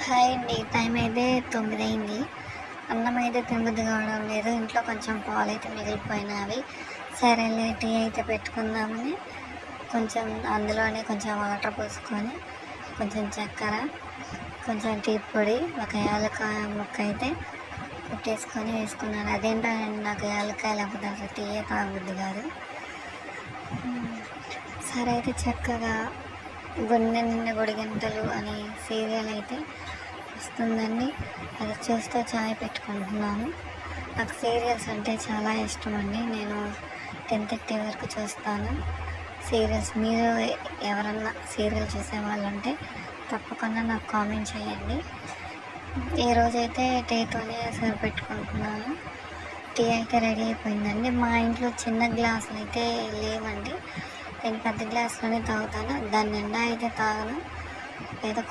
Hi అండి. Time అయితే 9 అయింది. అన్నం అయితే తినబుద్ధి కావడం లేదు. ఇంట్లో కొంచెం పాలైతే మిగిలిపోయినవి. సరేలే టీ అయితే పెట్టుకుందామని కొంచెం అందులోనే కొంచెం వాటర్ పోసుకొని, కొంచెం చక్కెర, కొంచెం టీ పొడి, ఒక యాలక్కాయ ముక్క అయితే కుట్టేసుకొని వేసుకున్నాను. అదేంటంటే నాకు యాలక్కాయ లేకపోతే అసలు టీయే తాగబుద్ధి కాదు. సరే అయితే చక్కగా గుండె నిండా గుడిగంటలు అనే సీరియల్ అయితే వస్తుందండి. అది చూస్తూ చాయ్ పెట్టుకుంటున్నాను. నాకు సీరియల్స్ అంటే చాలా ఇష్టం అండి. నేను 10:30 వరకు చూస్తాను సీరియల్స్. మీరు ఎవరన్నా సీరియల్ చూసేవాళ్ళు ఉంటే తప్పకుండా నాకు కామెంట్ చేయండి. ఈరోజైతే టీతోనే సరిపెట్టుకుంటున్నాను. టీ అయితే రెడీ అయిపోయిందండి. మా ఇంట్లో చిన్న గ్లాసులు అయితే లేవండి. నేను పెద్ద గ్లాసులోనే తాగుతాను. దాని నిండా అయితే తాగను, ఏదో